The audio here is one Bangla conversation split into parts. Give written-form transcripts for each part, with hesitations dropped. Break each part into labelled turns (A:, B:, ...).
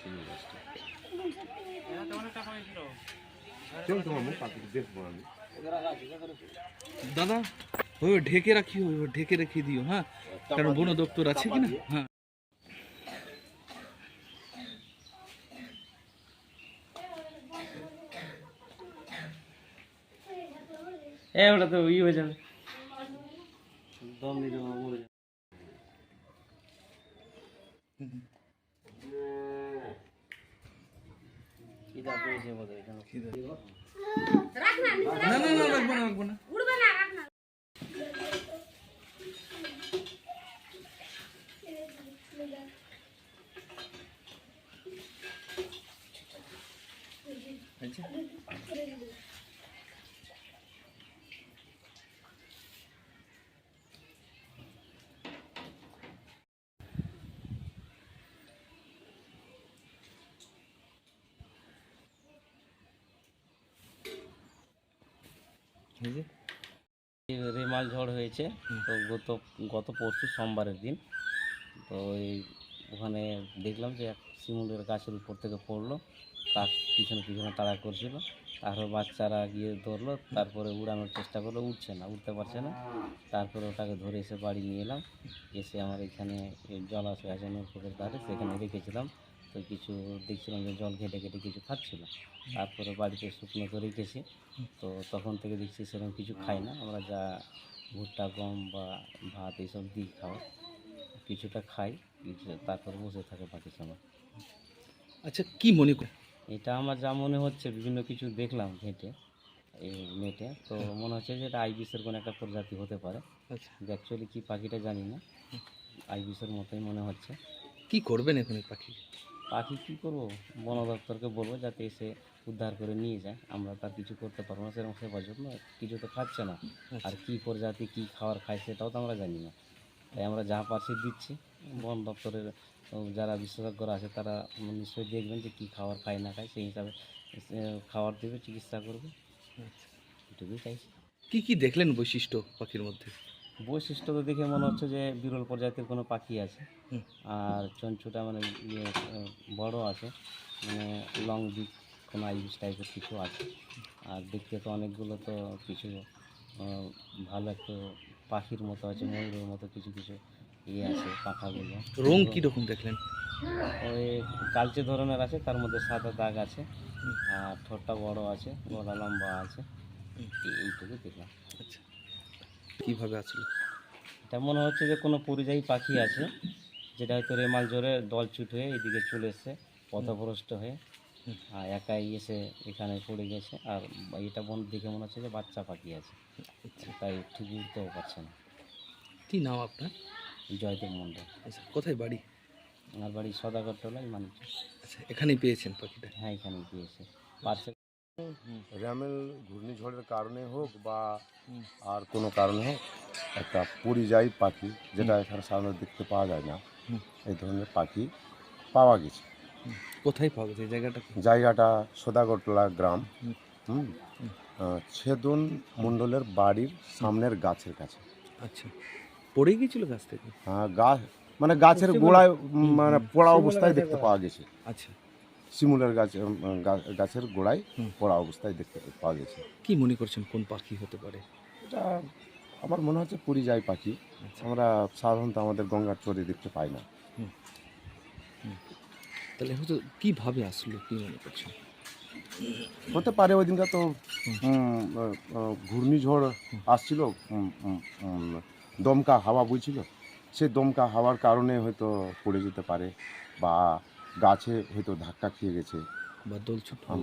A: শিমুল গাছটা। চল তোমার মুখ পাখিকে দেখবো আমি।
B: দাদা ওই ঢেকে রাখি, ওই ঢেকে রেখে দিও, হ্যাঁ, কারণ বন দপ্তর আছে কিনা। হ্যাঁ
C: ওটা তো হয়ে যাবে, দম দিতে মরে যাবে। খিদা পেয়েছে বোধহয়।
B: না না না, রাখবো না, রাখবো না। আচ্ছা
C: রেমাল ঝড় হয়েছে তো গত পরশু সোমবারের দিন। তো ওখানে দেখলাম যে এক শিমুলের গাছের উপর থেকে পড়লো, কাক পিছনে পিছনে তাড়া করছিল, তারপর বাচ্চারা গিয়ে ধরলো, তারপরে উড়ানোর চেষ্টা করলো, উঠছে না, উঠতে পারছে না। তারপরে ওটাকে ধরে এসে বাড়ি নিয়ে এলাম, এসে আমার এখানে জলাশয় আছে নৌকোটের ধারে, সেখানে রেখেছিলাম। তো কিছু দেখছিলাম যে জল ঘেটে ঘেটে কিছু খাচ্ছিল, তারপরে বাড়িতে শুকনো করে রেখেছি। তো তখন থেকে দেখছি সেরকম কিছু খাই না, আমরা যা ভুট্টা গম বা ভাত এইসব দিই খাওয়া, কিছুটা খাই, তারপর বসে থাকে বাকি সময়।
B: আচ্ছা, কি মনে কর?
C: এটা আমার যা মনে হচ্ছে, বিভিন্ন কিছু দেখলাম ঘেঁটে এই নেটে, তো মনে হচ্ছে যে এটা আইবিসের কোনো একটা প্রজাতি হতে পারে।
B: আচ্ছা,
C: অ্যাকচুয়ালি কী পাখিটা জানি না, আইবিসের মতোই মনে হচ্ছে।
B: কি করবেন এখন এই পাখি?
C: পাখি কী করবো, বন দপ্তরকে বলবো যাতে এসে উদ্ধার করে নিয়ে যায়, আমরা তার কিছু করতে পারবো না, সেরকম সেবার জন্য কিছু তো খাচ্ছে না। আর কী প্রজাতি কী খাবার খায় সেটাও তো আমরা জানি না, তাই আমরা যা পারছি দিচ্ছি। বন দপ্তরের যারা বিশেষজ্ঞরা আছে তারা নিশ্চয়ই দেখবেন যে কী খাবার খায় না খায়, সেই হিসাবে খাবার দেবে, চিকিৎসা করবে, এটুকুই চাইছি।
B: কি কি দেখলেন বৈশিষ্ট্য পাখির মধ্যে?
C: বৈশিষ্ট্য তো দেখে মনে হচ্ছে যে বিরল প্রজাতির কোনো পাখি আছে,
B: হুম।
C: আর চঞ্চুটা মানে বড় আছে, মানে লং বিক কোনো আইবিস টাইপের কিছু আছে। আর দেখতে তো অনেকগুলো তো কিছু ভালো একটা পাখির মতো আছে, ময়ূরের মতো কিছু কিছু আছে পাখাগুলো।
B: রং কীরকম দেখলেন?
C: ওই কালচে ধরনের আছে, তার মধ্যে সাদা দাগ আছে, আর ঠোঁটটা বড় আছে, গলা লম্বা আছে, এইটুকু দেখলাম।
B: আচ্ছা, কীভাবে আসলো?
C: এটা মনে হচ্ছে যে কোনো পরিযায়ী পাখি আছে, যেটা হয়তো রেমাল জোরে দলছুট হয়ে এদিকে চলে এসছে পথভ্রষ্ট হয়ে, আর একাই এসে এখানে পড়ে গেছে। আর এটা দেখে মনে হচ্ছে যে বাচ্চা পাখি আছে, তাই ঠিক উঠতেও পারছে না।
B: কী নাম আপনার?
C: জয়দেব মণ্ডল।
B: আচ্ছা, কোথায় বাড়ি?
C: আমার বাড়ি সদাগর টোলায় মানুষ।
B: আচ্ছা, এখানেই পেয়েছেন পাখিটা?
C: হ্যাঁ, এখানে গিয়েছে পার্সেল।
A: র্যামেল ঘূর্ণিঝড়ের কারণে হোক বা আর কোনো কারণে হোক, একটা পরিযায়ী পাখি যেটা এখানে সাধারণত দেখতে পাওয়া যায় না, এই ধরনের পাখি পাওয়া গেছে।
B: কোথায় পাওয়া গেছে জায়গাটা?
A: জায়গাটা সদাগরটোলা গ্রাম, ছেদন মণ্ডলের বাড়ির সামনের গাছের কাছে।
B: আচ্ছা, পড়ে গিয়েছিল গাছ থেকে?
A: হ্যাঁ, গাছ মানে গাছের গোড়ায়, মানে পোড়া অবস্থায় দেখতে পাওয়া গেছে।
B: আচ্ছা,
A: শিমুলের গাছের গোড়ায় পোড়া অবস্থায় দেখতে পাওয়া গেছে।
B: কি মনে করছেন কোন পাখি হতে পারে?
A: এটা আমার মনে হচ্ছে পরিযায়ী পাখি, আমরা সাধারণত আমাদের গঙ্গার চরে দেখতে পাই না।
B: তাহলে হয়তো কীভাবে আসলো, কি মনে করছেন?
A: হতে পারে ওই দিনটা তো ঘূর্ণিঝড় আসছিল, দমকা হাওয়া বইছিল, সে দমকা হাওয়ার কারণে হয়তো পড়ে যেতে পারে, বা গাছে হয়তো ধাক্কা খেয়ে গেছে,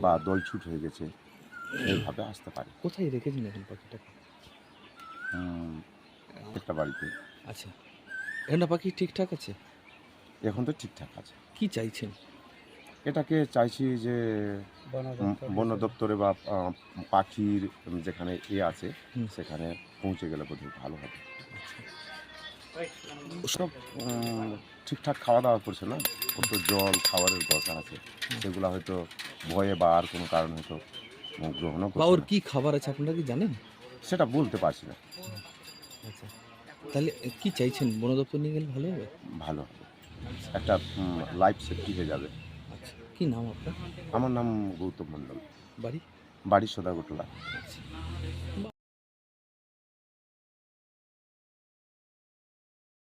A: বা দলছুট হয়ে গেছে, এইভাবে আসতে পারে।
B: কোথায় রেখেছেন এখন পাখিটাকে?
A: একটা বাড়িতে।
B: আচ্ছা, এখন পাখি ঠিকঠাক আছে?
A: এখন তো ঠিকঠাক আছে।
B: কি চাইছেন?
A: এটাকে চাইছি যে বন দপ্তরে বা পাখির যেখানে আছে সেখানে পৌঁছে গেলে বোধহয় ভালো হবে। ওসব ঠিকঠাক খাওয়া দাওয়া করছে না, ওর তো জল খাবারের দরকার আছে, সেগুলো হয়তো ভয়ে বা আর কোনো কারণে হয়তো গ্রহণও করছে।
B: ওর কি খাবার আছে আপনারা কি জানেন?
A: সেটা বলতে পারছি না।
B: আচ্ছা, তাহলে কি চাইছেন, বন দপ্তর নিয়ে গেলে ভালো হবে?
A: ভালো হবে, একটা লাইফ সেফটি হয়ে যাবে।
B: কি নাম আপনার?
A: আমার নাম গৌতম মণ্ডল,
B: বাড়ি?
A: বাড়ি সদাগোটলা।
B: আচ্ছা।